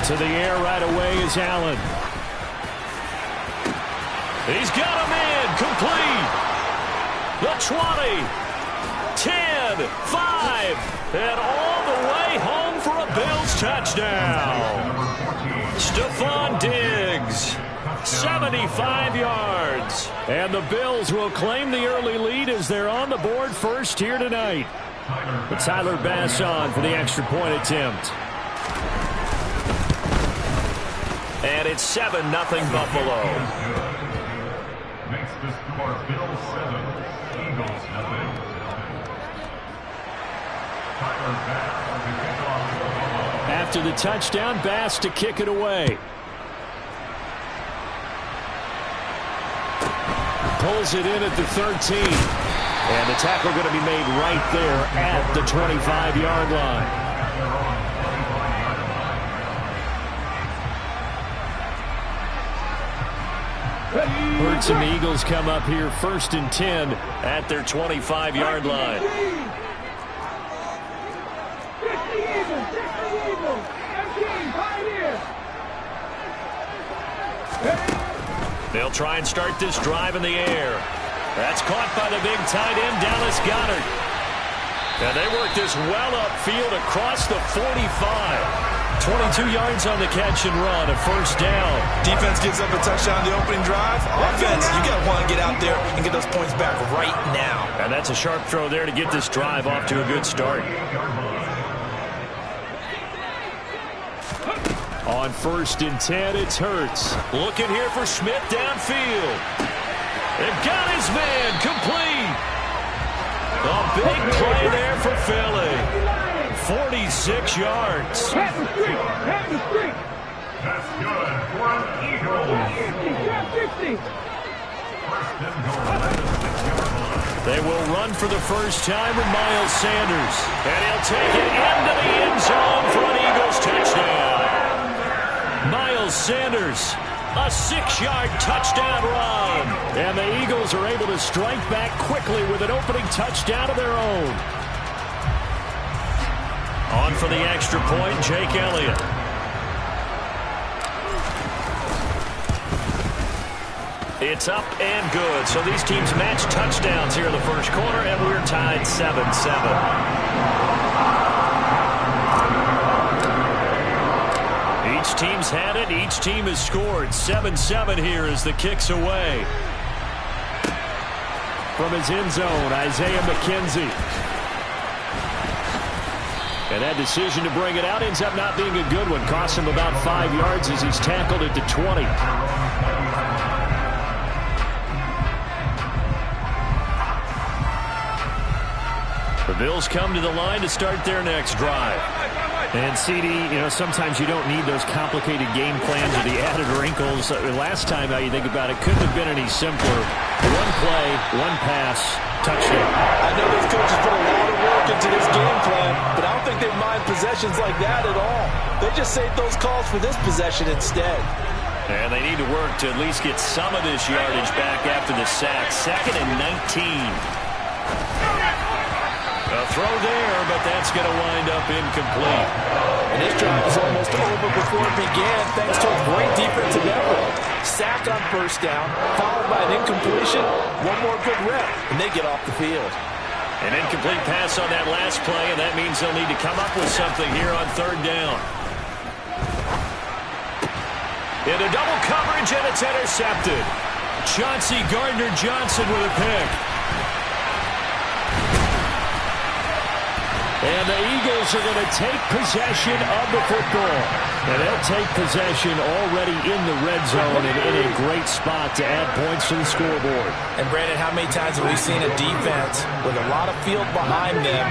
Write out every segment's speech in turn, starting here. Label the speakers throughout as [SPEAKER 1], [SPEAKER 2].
[SPEAKER 1] To the air right away is Allen. He's got him in. Complete. The 20. 10. 5. And all the way home for a Bills touchdown. Stephon Diggs. 75 yards. And the Bills will claim the early lead as they're on the board first here tonight. But Tyler Bass on for the extra point attempt. And it's 7-0 Buffalo.
[SPEAKER 2] Makes the score Bills 7, Eagles 0. Tyler Bass on the kickoff.
[SPEAKER 1] After the touchdown, Bass to kick it away. Pulls it in at the 13. And the tackle going to be made right there at the 25-yard line. Hurts and the Eagles come up here 1st and 10 at their 25-yard line. They'll try and start this drive in the air. That's caught by the big tight end, Dallas Goedert. And they work this well upfield across the 45. 22 yards on the catch and run, a first down.
[SPEAKER 3] Defense gives up a touchdown the opening drive. Offense, you got to want to get out there and get those points back right now.
[SPEAKER 1] And that's a sharp throw there to get this drive off to a good start. On 1st and 10, it's Hurts. Looking here for Smith downfield. They've got his man complete. A big play there for Philly. 46 yards.
[SPEAKER 2] That's good for an Eagles.
[SPEAKER 1] They will run for the first time with Miles Sanders. And he'll take it into the end zone for an Eagles touchdown. Miles Sanders, a 6-yard touchdown run. And the Eagles are able to strike back quickly with an opening touchdown of their own. On for the extra point, Jake Elliott. It's up and good. So these teams match touchdowns here in the first quarter, and we're tied 7-7. Each team's had it. Each team has scored. 7-7 here as the kick's away. From his end zone, Isaiah McKenzie. And that decision to bring it out ends up not being a good one. Costs him about 5 yards as he's tackled at the 20. The Bills come to the line to start their next drive. And, CD, sometimes you don't need those complicated game plans or the added wrinkles. Last time, now you think about it, couldn't have been any simpler. One play, one pass, touchdown.
[SPEAKER 3] I know those coaches put a lot of work into this game plan, but I don't think they mind possessions like that at all. They just save those calls for this possession instead.
[SPEAKER 1] And they need to work to at least get some of this yardage back after the sack. 2nd and 19. A throw there, but that's going to wind up incomplete.
[SPEAKER 3] And this drive was almost over before it began, thanks to a great defensive effort. Sack on first down, followed by an incompletion. One more good rep, and they get off the field.
[SPEAKER 1] An incomplete pass on that last play, and that means they'll need to come up with something here on 3rd down. Into double coverage, and it's intercepted. Chauncey Gardner-Johnson with a pick. And the Eagles are going to take possession of the football. And they'll take possession already in the red zone and in a great spot to add points to the scoreboard.
[SPEAKER 3] And, Brandon, how many times have we seen a defense with a lot of field behind them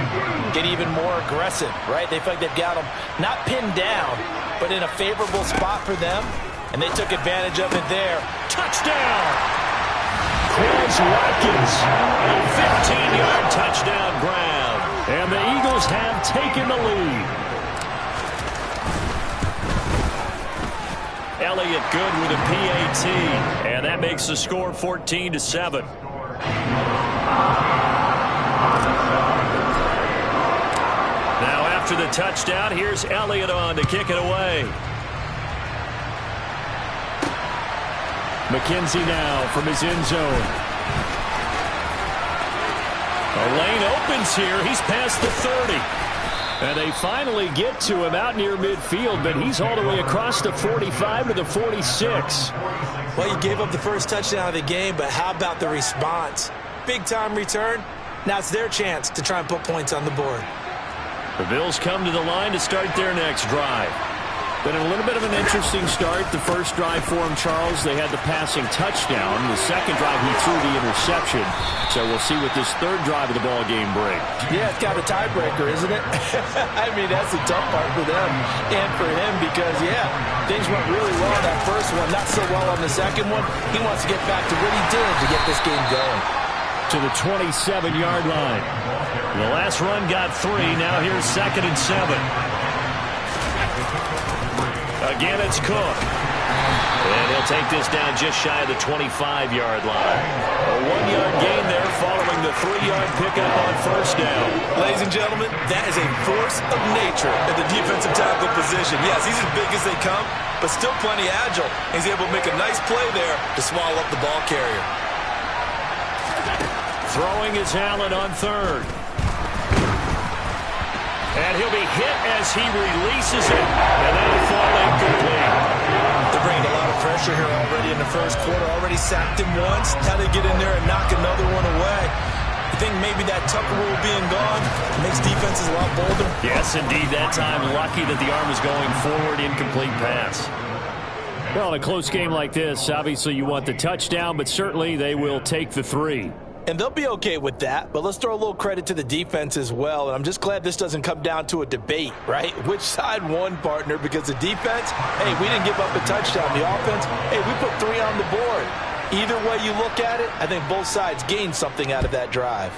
[SPEAKER 3] get even more aggressive, right? They feel like they've got them not pinned down, but in a favorable spot for them. And they took advantage of it there.
[SPEAKER 1] Touchdown! Quez Watkins, a 15-yard touchdown grab. And the Eagles have taken the lead. Elliott good with a PAT. And that makes the score 14-7. Now after the touchdown, here's Elliott on to kick it away. McKenzie now from his end zone. A lane opens here. He's past the 30. And they finally get to him out near midfield, but he's all the way across the 45 to the 46.
[SPEAKER 3] Well, you gave up the first touchdown of the game, but how about the response? Big-time return. Now it's their chance to try and put points on the board.
[SPEAKER 1] The Bills come to the line to start their next drive. Been a little bit of an interesting start. The first drive for him, Charles, they had the passing touchdown. The second drive, he threw the interception. So we'll see what this third drive of the ball game brings.
[SPEAKER 3] Yeah, it's kind of a tiebreaker, isn't it? I mean, that's the tough part for them and for him because, yeah, things went really well on that first one, not so well on the second one. He wants to get back to what he did to get this game going.
[SPEAKER 1] To the 27-yard line. The last run got 3. Now here's 2nd and 7. Again, it's Cook. And he'll take this down just shy of the 25-yard line. A 1-yard gain there following the 3-yard pickup on first down.
[SPEAKER 3] Ladies and gentlemen, that is a force of nature at the defensive tackle position. Yes, he's as big as they come, but still plenty agile. He's able to make a nice play there to swallow up the ball carrier.
[SPEAKER 1] Throwing is Allen on third. And he'll be hit as he releases it. And that'll fall incomplete.
[SPEAKER 3] They're bringing a lot of pressure here already in the first quarter. Already sacked him once. How they get in there and knock another one away. I think maybe that Tucker rule being gone makes defenses a lot bolder.
[SPEAKER 1] Yes, indeed. That time, lucky that the arm was going forward. Incomplete pass. Well, in a close game like this, obviously you want the touchdown, but certainly they will take the 3.
[SPEAKER 3] And they'll be okay with that, but let's throw a little credit to the defense as well. And I'm just glad this doesn't come down to a debate, right? Which side won, partner? Because the defense, hey, we didn't give up a touchdown. The offense, hey, we put 3 on the board. Either way you look at it, I think both sides gained something out of that drive.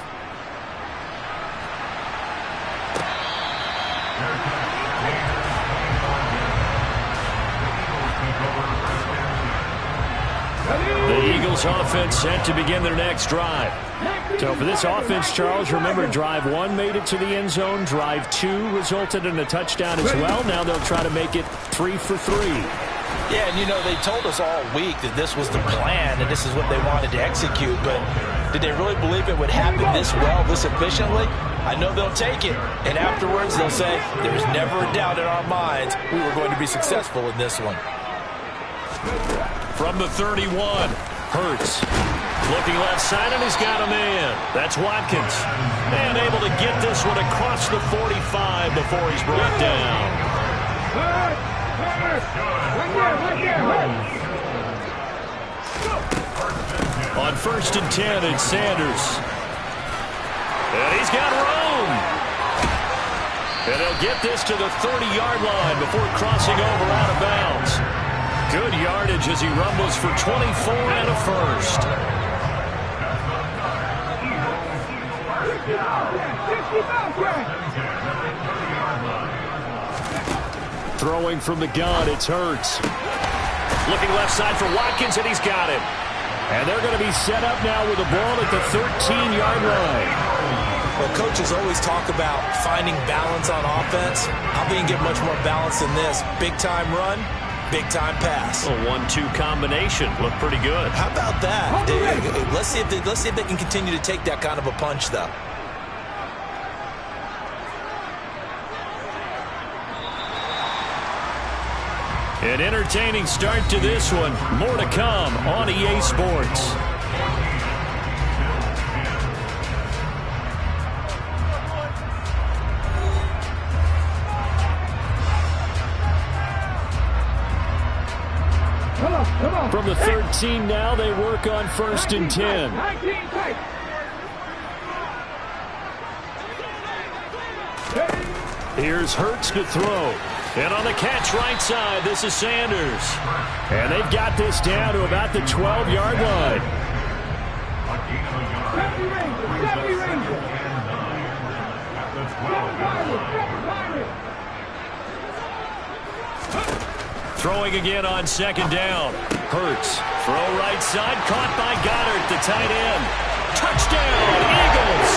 [SPEAKER 1] The Eagles offense set to begin their next drive. So for this offense, Charles, remember drive 1 made it to the end zone. Drive 2 resulted in a touchdown as well. Now they'll try to make it 3 for 3.
[SPEAKER 3] Yeah, and you know, they told us all week that this was the plan and this is what they wanted to execute. But did they really believe it would happen this well, this efficiently? I know they'll take it. And afterwards they'll say, there was never a doubt in our minds we were going to be successful in this one.
[SPEAKER 1] From the 31, Hurts. Looking left side, and he's got a man. That's Watkins. And able to get this one across the 45 before he's brought down. On 1st and 10, it's Sanders. And he's got room. And he'll get this to the 30-yard line before crossing over out of bounds. Good yardage as he rumbles for 24 and a first. Throwing from the gun, it's Hurts. Looking left side for Watkins, and he's got it. And they're going to be set up now with the ball at the 13-yard line.
[SPEAKER 3] Well, coaches always talk about finding balance on offense. How they can get much more balance than this? Big-time run, big-time pass.
[SPEAKER 1] A 1-2 combination. Looked pretty good.
[SPEAKER 3] How about that? Let's see if they can continue to take that kind of a punch, though.
[SPEAKER 1] An entertaining start to this one. More to come on EA Sports. From the 13 now, they work on 1st and 10. Here's Hurts to throw. And on the catch right side, this is Sanders. And they've got this down to about the 12-yard line. Throwing again on 2nd down. Hurts. Throw right side. Caught by Goddard, the tight end. Touchdown, Eagles.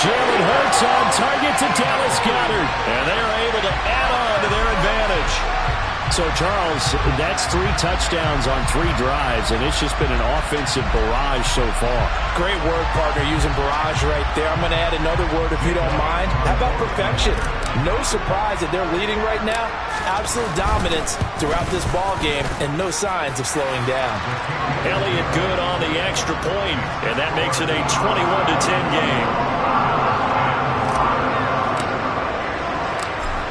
[SPEAKER 1] Jalen Hurts on target to Dallas Goedert. And they are able to add on to their advantage. So, Charles, that's 3 touchdowns on 3 drives, and it's just been an offensive barrage so far.
[SPEAKER 3] Great word, partner, using barrage right there. I'm going to add another word if you don't mind. How about perfection? No surprise that they're leading right now. Absolute dominance throughout this ball game, and no signs of slowing down.
[SPEAKER 1] Elliott good on the extra point, and that makes it a 21-10 game.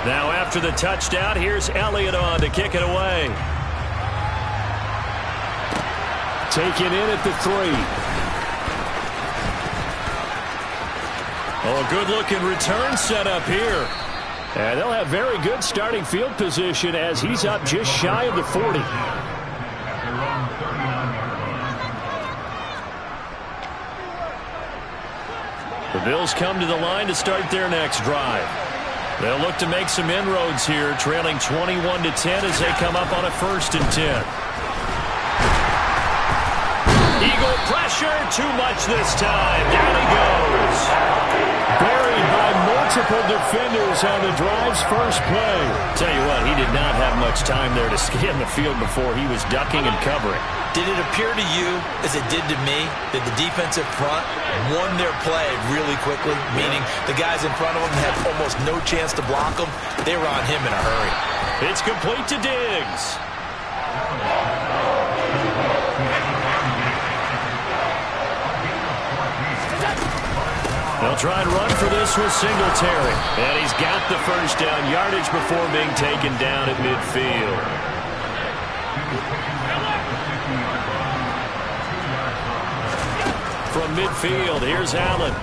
[SPEAKER 1] Now after the touchdown, here's Elliott on to kick it away. Taken in at the 3. Oh, good-looking return set up here. And they'll have very good starting field position as he's up just shy of the 40. The Bills come to the line to start their next drive. They'll look to make some inroads here, trailing 21-10 as they come up on a 1st and 10. Eagle pressure, too much this time. Down he goes. Buried by multiple defenders on the drive's first play. Tell you what, he did not have much time there to scan the field before he was ducking and covering.
[SPEAKER 3] Did it appear to you, as it did to me, that the defensive front won their play really quickly? Meaning the guys in front of them had almost no chance to block them. They were on him in a hurry.
[SPEAKER 1] It's complete to Diggs. They'll try and run for this with Singletary. And he's got the first down yardage before being taken down at midfield. From midfield, here's Allen.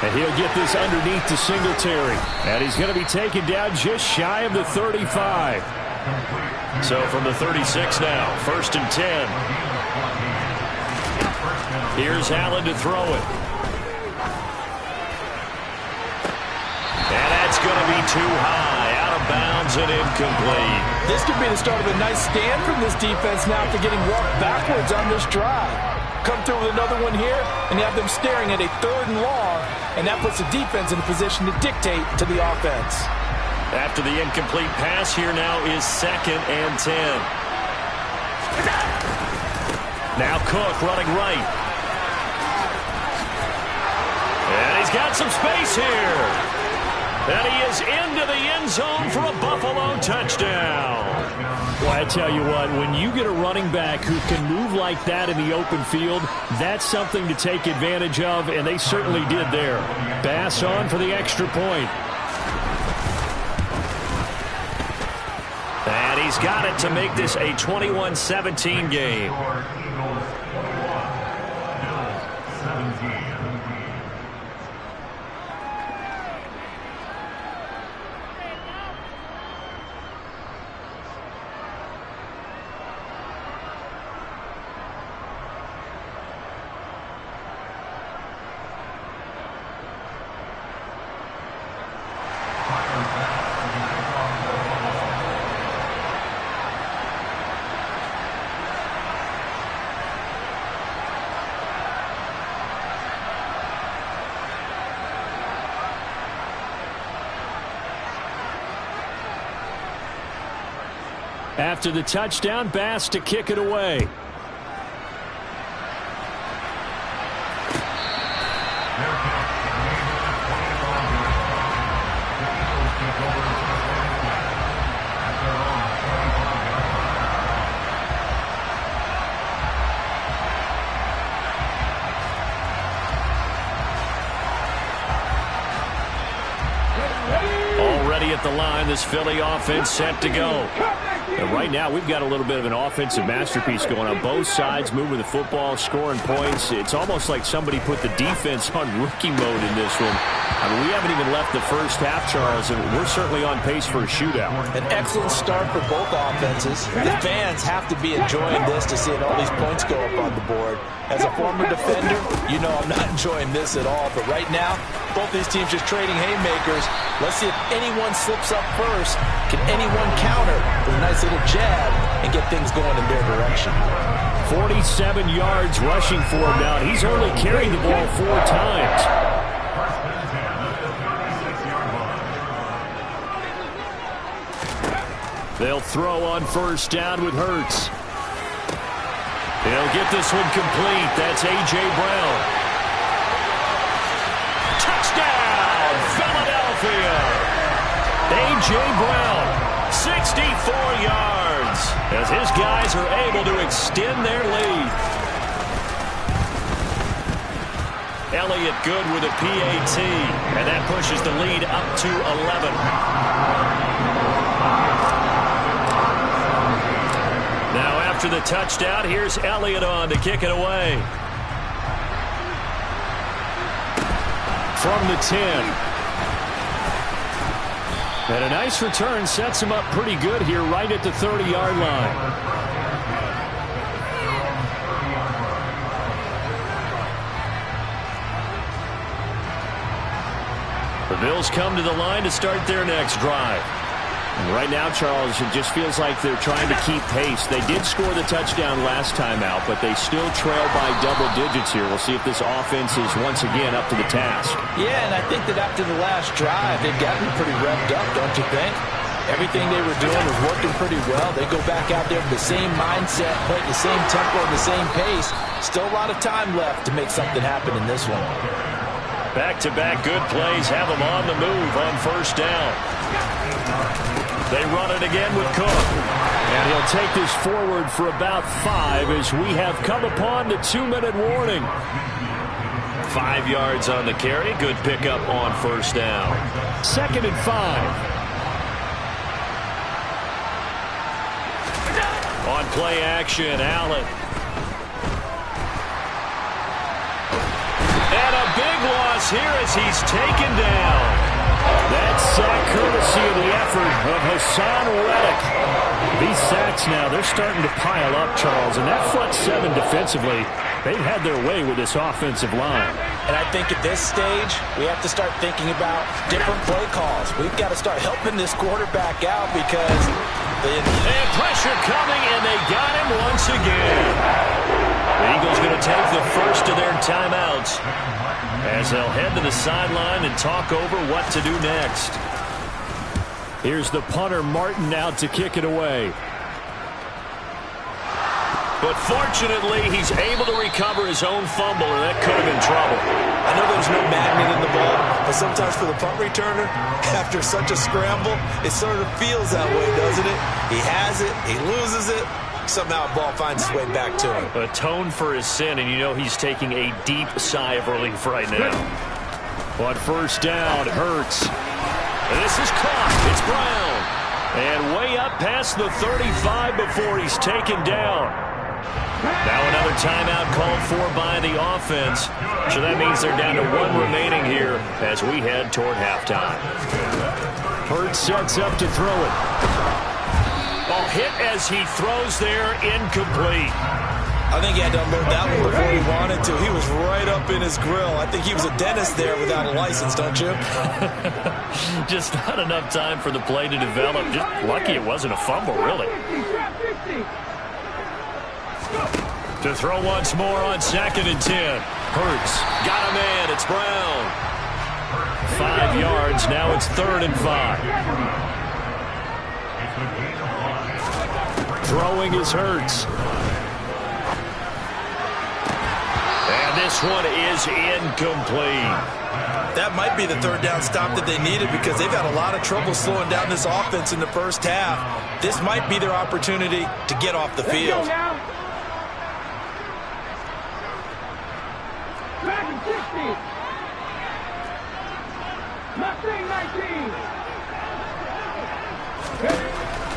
[SPEAKER 1] And he'll get this underneath to Singletary. And he's going to be taken down just shy of the 35. So from the 36 now, 1st and 10. Here's Allen to throw it. And that's going to be too high. Out of bounds and incomplete.
[SPEAKER 3] This could be the start of a nice stand from this defense now after getting walked backwards on this drive. Come through with another one here, and you have them staring at a 3rd and long, and that puts the defense in a position to dictate to the offense.
[SPEAKER 1] After the incomplete pass, here now is 2nd and 10. Now Cook running right. And he's got some space here. And he is into the end zone for a Buffalo touchdown. Well, I tell you what, when you get a running back who can move like that in the open field, that's something to take advantage of, and they certainly did there. Bass on for the extra point. And he's got it to make this a 21-17 game. After the touchdown, Bass to kick it away. Already at the line, this Philly offense set to go. And right now, we've got a little bit of an offensive masterpiece going on both sides, moving the football, scoring points. It's almost like somebody put the defense on rookie mode in this one. I mean, we haven't even left the first half, Charles, and we're certainly on pace for a shootout.
[SPEAKER 3] An excellent start for both offenses. The fans have to be enjoying this to seeing all these points go up on the board. As a former defender, you know I'm not enjoying this at all. But right now, both these teams just trading haymakers. Let's see if anyone slips up first. Can anyone counter with a nice little jab and get things going in their direction?
[SPEAKER 1] 47 yards rushing for him now. He's only carried the ball 4 times. They'll throw on first down with Hurts. He'll get this one complete. That's A.J. Brown. Touchdown, Philadelphia. A.J. Brown, 64 yards, as his guys are able to extend their lead. Elliott good with a PAT, and that pushes the lead up to 11. Now after the touchdown, here's Elliott on to kick it away. From the 10. And a nice return sets him up pretty good here right at the 30-yard line. The Bills come to the line to start their next drive.
[SPEAKER 4] And right now, Charles, it just feels like they're trying to keep pace. They did score the touchdown last time out, but they still trail by double digits here. We'll see if this offense is once again up to the task.
[SPEAKER 3] Yeah, and I think that after the last drive, they've gotten pretty revved up, don't you think? Everything they were doing was working pretty well. They go back out there with the same mindset, play at the same tempo and the same pace. Still a lot of time left to make something happen in this one.
[SPEAKER 1] Back-to-back good plays have them on the move on first down. They run it again with Cook. And he'll take this forward for about 5 as we have come upon the 2-minute warning. 5 yards on the carry. Good pickup on first down. 2nd and 5. On play action, Allen. And a big loss here as he's taken down. That sack courtesy of the effort of Hassan Reddick. These sacks now, they're starting to pile up, Charles. And that front 7 defensively, they've had their way with this offensive line.
[SPEAKER 3] And I think at this stage, we have to start thinking about different play calls. We've got to start helping this quarterback out because
[SPEAKER 1] and pressure coming, and they got him once again. The Eagles going to take the first of their timeouts as they'll head to the sideline and talk over what to do next. Here's the punter, Martin, out to kick it away. But fortunately, he's able to recover his own fumble, or that could have been trouble.
[SPEAKER 5] I know there's no magnet in the ball, but sometimes for the punt returner, after such a scramble, it sort of feels that way, doesn't it? He has it, he loses it, somehow the ball finds its way back to him.
[SPEAKER 1] Atone for his sin, and you know he's taking a deep sigh of relief right now. On first down, Hurts. This is caught. It's Brown. And way up past the 35 before he's taken down. Now another timeout called for by the offense. So that means they're down to 1 remaining here as we head toward halftime. Hurts sets up to throw it. Oh, hit as he throws there, incomplete.
[SPEAKER 5] I think he had to unload that one before he wanted to. He was right up in his grill. I think he was a dentist there without a license, don't you?
[SPEAKER 1] Just not enough time for the play to develop. Just lucky it wasn't a fumble, really. To throw once more on 2nd and 10. Hurts got a man. It's Brown. 5 yards. Now it's 3rd and 5. Throwing is Hurts. And this one is incomplete.
[SPEAKER 5] That might be the 3rd down stop that they needed because they've had a lot of trouble slowing down this offense in the first half. This might be their opportunity to get off the field.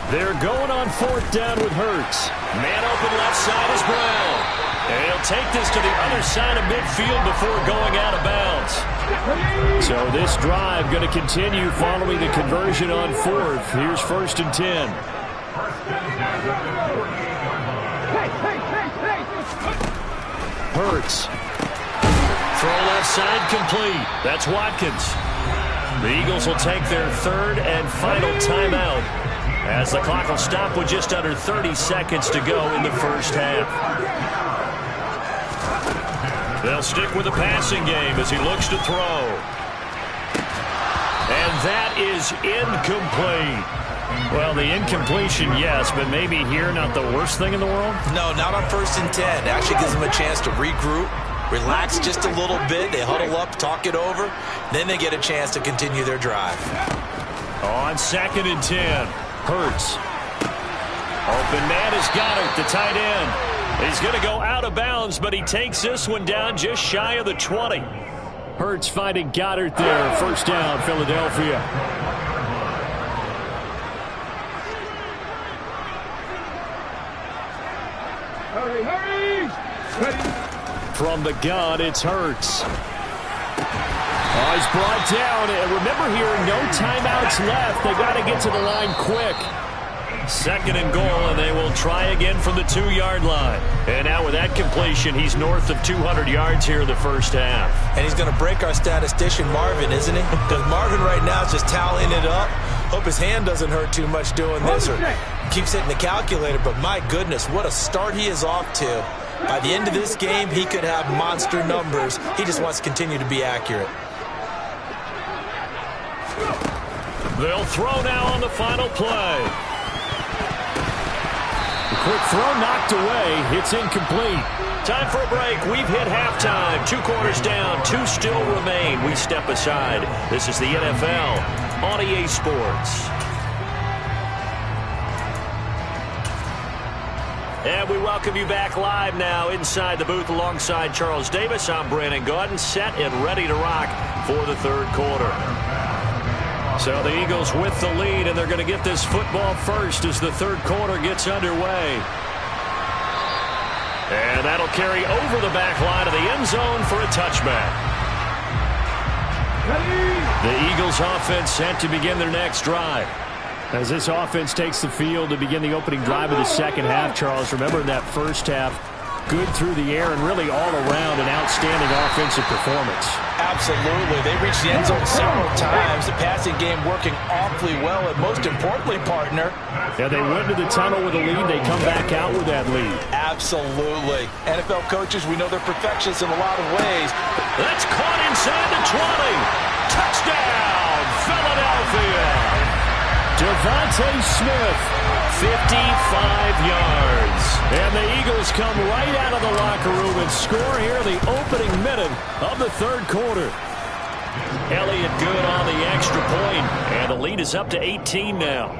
[SPEAKER 1] They're going on 4th down with Hurts. Man open left side is Brown. And he'll take this to the other side of midfield before going out of bounds. So this drive going to continue following the conversion on 4th. Here's 1st and 10. Hurts. Throw left side complete. That's Watkins. The Eagles will take their 3rd and final timeout as the clock will stop with just under 30 seconds to go in the first half. They'll stick with the passing game as he looks to throw. And that is incomplete. Well, the incompletion, yes, but maybe here not the worst thing in the world?
[SPEAKER 5] No, not on 1st and 10. Actually gives them a chance to regroup, relax just a little bit. They huddle up, talk it over. Then they get a chance to continue their drive.
[SPEAKER 1] On 2nd and 10, Hurts. Open man has got it, the tight end. He's going to go out of bounds, but he takes this one down just shy of the 20.
[SPEAKER 4] Hurts finding Goddard there. First down, Philadelphia.
[SPEAKER 2] Hurry!
[SPEAKER 4] From the gun, it's Hurts. Oh, he's brought down. And remember here, no timeouts left. They got to get to the line quick.
[SPEAKER 1] 2nd and goal, and they will try again from the 2-yard line. And now with that completion, he's north of 200 yards here in the first half.
[SPEAKER 5] And he's going to break our statistician, Marvin, isn't he? Because Marvin right now is just tallying it up. Hope his hand doesn't hurt too much doing this or keeps hitting the calculator. But my goodness, what a start he is off to. By the end of this game, he could have monster numbers. He just wants to continue to be accurate.
[SPEAKER 1] They'll throw now on the final play.
[SPEAKER 4] Quick throw knocked away. It's incomplete.
[SPEAKER 1] Time for a break. We've hit halftime. 2 quarters down. 2 still remain. We step aside. This is the NFL on EA Sports. And we welcome you back live now inside the booth alongside Charles Davis. I'm Brandon Gaudin, set and ready to rock for the 3rd quarter. So the Eagles with the lead, and they're going to get this football first as the 3rd quarter gets underway. And that'll carry over the back line of the end zone for a touchback. The Eagles offense set to begin their next drive.
[SPEAKER 4] As this offense takes the field to begin the opening drive of the 2nd half, Charles, remember in that first half, good through the air and really all around an outstanding offensive performance.
[SPEAKER 3] Absolutely. They reached the end zone several times. The passing game working awfully well, and most importantly, partner.
[SPEAKER 4] Yeah, they went to the tunnel with a lead. They come back out with that lead.
[SPEAKER 3] Absolutely. NFL coaches, we know they're perfectionists in a lot of ways.
[SPEAKER 1] That's caught inside the 20. Touchdown, Philadelphia.
[SPEAKER 4] Devontae Smith,
[SPEAKER 1] 55 yards.
[SPEAKER 4] And the Eagles come right out of the locker room and score here the opening minute of the 3rd quarter.
[SPEAKER 1] Elliott good on the extra point, and the lead is up to 18 now.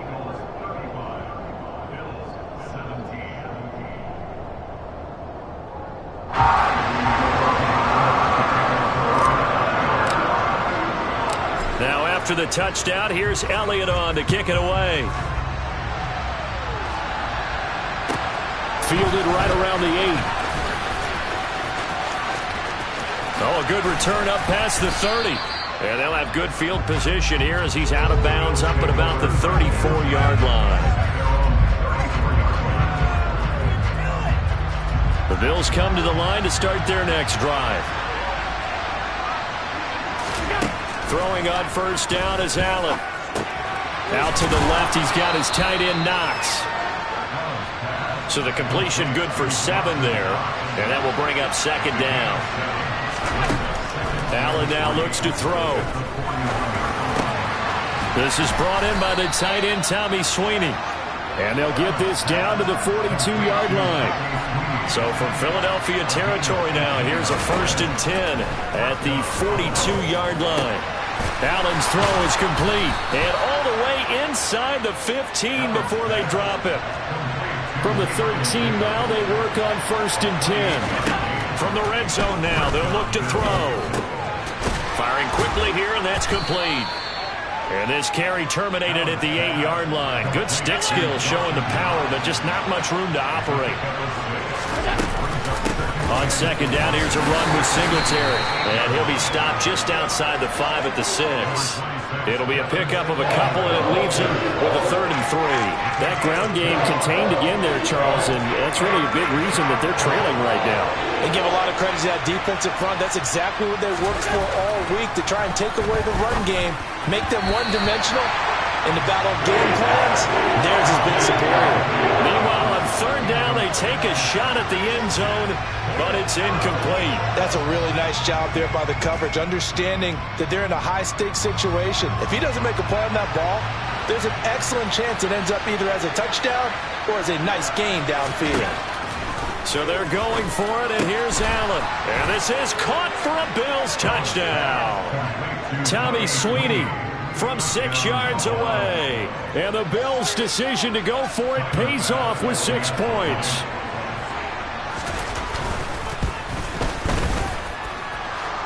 [SPEAKER 1] Now after the touchdown, here's Elliott on to kick it away.
[SPEAKER 4] Fielded right around the 8.
[SPEAKER 1] Oh, a good return up past the 30. And they'll have good field position here as he's out of bounds up at about the 34-yard line. The Bills come to the line to start their next drive. Throwing on first down is Allen. Out to the left, he's got his tight end Knox. So the completion good for 7 there, and that will bring up 2nd down. Allen now looks to throw. This is brought in by the tight end Tommy Sweeney.
[SPEAKER 4] And they'll get this down to the 42-yard line.
[SPEAKER 1] So from Philadelphia territory now, here's a 1st and 10 at the 42-yard line. Allen's throw is complete, and all the way inside the 15 before they drop it.
[SPEAKER 4] From the 13 now, they work on 1st and 10.
[SPEAKER 1] From the red zone now, they'll look to throw. Firing quickly here, and that's complete. And this carry terminated at the 8-yard line. Good stick skill showing the power, but just not much room to operate. On 2nd down, here's a run with Singletary. And he'll be stopped just outside the 5 at the 6. It'll be a pickup of a couple, and it leaves him with a 3rd and 3.
[SPEAKER 4] That ground game contained again there, Charles, and that's really a big reason that they're trailing right now.
[SPEAKER 3] They give a lot of credit to that defensive front. That's exactly what they worked for all week, to try and take away the run game, make them one-dimensional. In the battle of game plans, theirs has been superior.
[SPEAKER 1] Meanwhile, on 3rd down, they take a shot at the end zone, but it's incomplete.
[SPEAKER 3] That's a really nice job there by the coverage, understanding that they're in a high-stakes situation. If he doesn't make a play on that ball, there's an excellent chance it ends up either as a touchdown or as a nice gain downfield.
[SPEAKER 1] So they're going for it, and here's Allen. And this is caught for a Bills touchdown. Tommy Sweeney from 6 yards away. And the Bills' decision to go for it pays off with 6 points.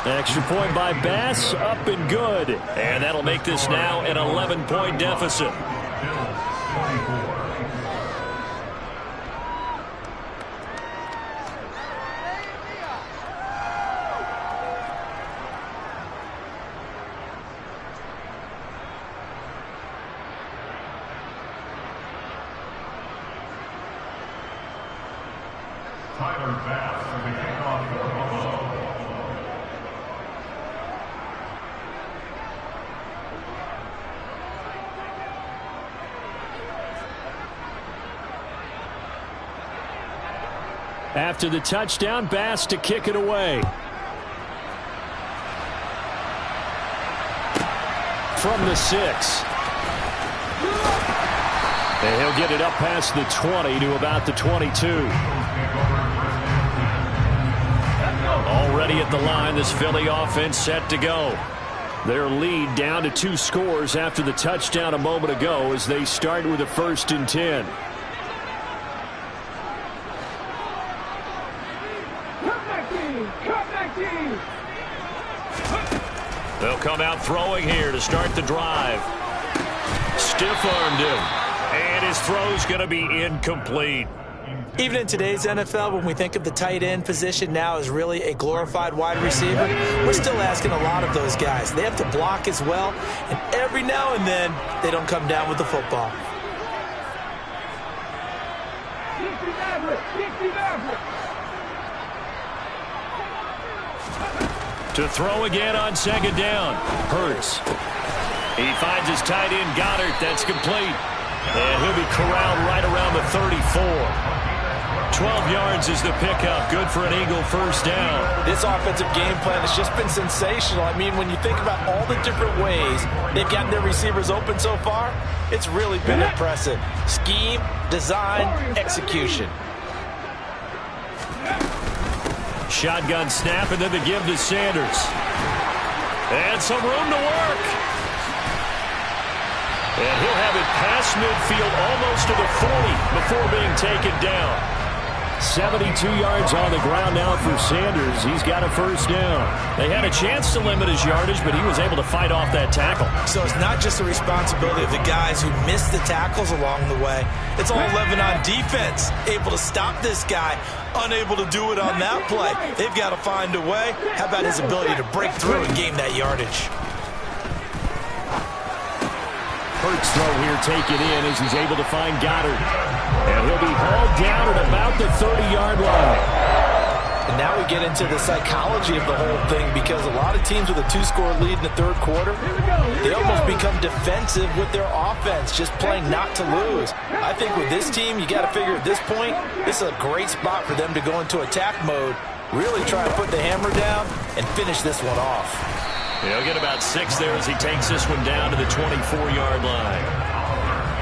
[SPEAKER 1] Extra point by Bass, up and good. And that'll make this now an 11-point deficit. After the touchdown, Bass to kick it away. From the 6. And he'll get it up past the 20 to about the 22. Already at the line, this Philly offense set to go. Their lead down to 2 scores after the touchdown a moment ago as they start with a 1st and 10. They'll come out throwing here to start the drive. Stiff-armed him. And his throw's going to be incomplete.
[SPEAKER 3] Even in today's NFL, when we think of the tight end position now as really a glorified wide receiver, we're still asking a lot of those guys. They have to block as well, and every now and then, they don't come down with the football.
[SPEAKER 1] To throw again on 2nd down. Hurts. He finds his tight end, Goddard. That's complete. And he'll be corralled right around the 34. 12 yards is the pickup. Good for an Eagle 1st down.
[SPEAKER 3] This offensive game plan has just been sensational. I mean, when you think about all the different ways they've gotten their receivers open so far, it's really been impressive. Scheme, design, execution.
[SPEAKER 1] Shotgun snap, and then the give to Sanders. And some room to work. And he'll have it past midfield almost to the 40 before being taken down. 72 yards on the ground now for Sanders. He's got a 1st down. They had a chance to limit his yardage, but he was able to fight off that tackle.
[SPEAKER 3] So it's not just the responsibility of the guys who missed the tackles along the way. It's all 11 on defense, able to stop this guy, unable to do it on that play. They've got to find a way. How about his ability to break through and gain that yardage?
[SPEAKER 1] Hurts throw here, take it in as he's able to find Goddard. And he'll be hauled down at about the 30-yard line.
[SPEAKER 3] And now we get into the psychology of the whole thing, because a lot of teams with a 2-score lead in the 3rd quarter, they almost become defensive with their offense, just playing not to lose. I think with this team, you got to figure at this point, this is a great spot for them to go into attack mode, really try to put the hammer down and finish this one off.
[SPEAKER 1] He'll get about 6 there as he takes this one down to the 24-yard line.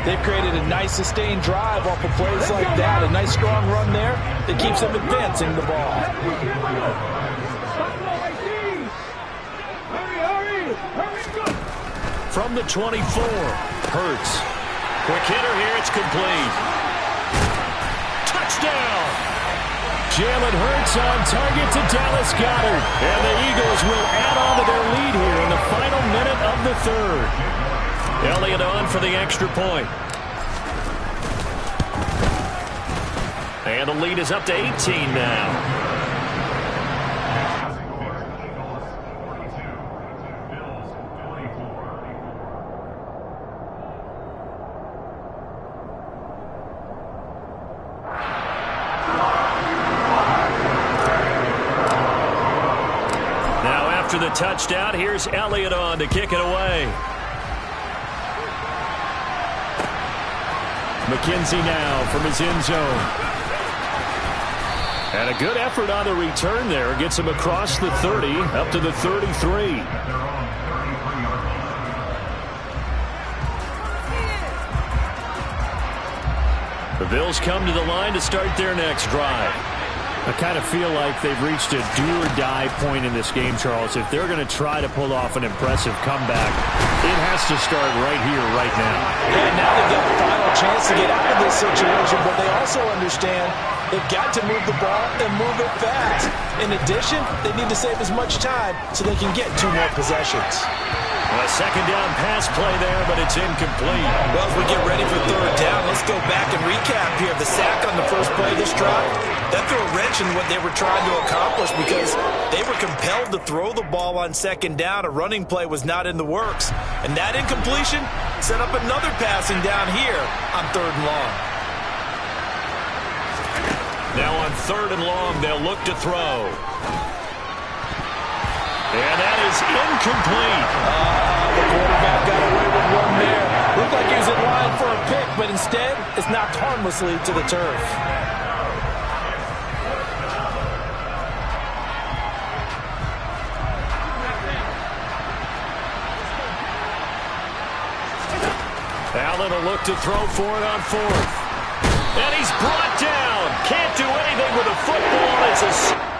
[SPEAKER 3] They've created a nice sustained drive off of plays like that. A nice strong run there that keeps them advancing the ball.
[SPEAKER 1] From the 24, Hurts. Quick hitter here, it's complete. Touchdown! Jalen Hurts on target to Dallas Goedert. And the Eagles will add on to their lead here in the final minute of the 3rd. Elliott on for the extra point. And the lead is up to 18 now. Now after the touchdown, here's Elliott on to kick it away. McKenzie now from his end zone. And a good effort on the return there. Gets him across the 30, up to the 33. The Bills come to the line to start their next drive.
[SPEAKER 4] I kind of feel like they've reached a do-or-die point in this game, Charles. If they're going to try to pull off an impressive comeback, it has to start right here, right now.
[SPEAKER 3] Yeah, now they've got a final chance to get out of this situation, but they also understand they've got to move the ball and move it fast. In addition, they need to save as much time so they can get 2 more possessions.
[SPEAKER 1] A second down pass play there, but it's incomplete.
[SPEAKER 5] Well, as we get ready for third down, let's go back and recap here. The sack on the first play of this drive, that threw a wrench in what they were trying to accomplish because they were compelled to throw the ball on second down. A running play was not in the works. And that incompletion set up another passing down here on third and long.
[SPEAKER 1] Now on third and long, they'll look to throw. And that is incomplete.
[SPEAKER 3] The quarterback got away with one there. Looked like he was in line for a pick, but instead, it's knocked harmlessly to the turf.
[SPEAKER 1] Allen will look to throw for it on fourth. And he's brought down. Can't do anything with a football. It's a...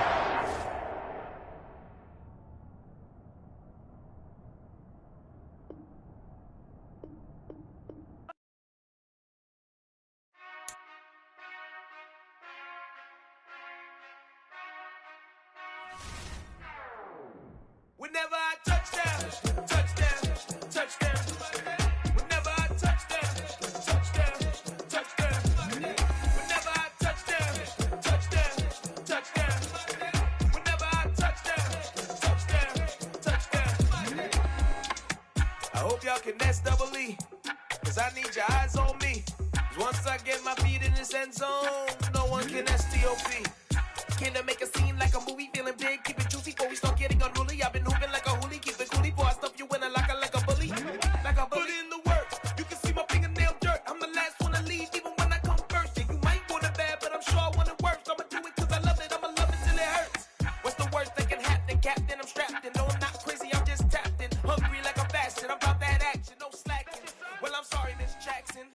[SPEAKER 6] Whenever I touchdown, touchdown, touchdown. Whenever I touchdown, touchdown, touchdown. Whenever I touchdown, touchdown, touchdown. Whenever I touchdown, touchdown, touchdown. I hope y'all can nest double E, cause I need your eyes on me. Cause once I get my feet in this end zone, no one can STOP. Can I make a scene like a movie, feeling big, keep it juicy before we start getting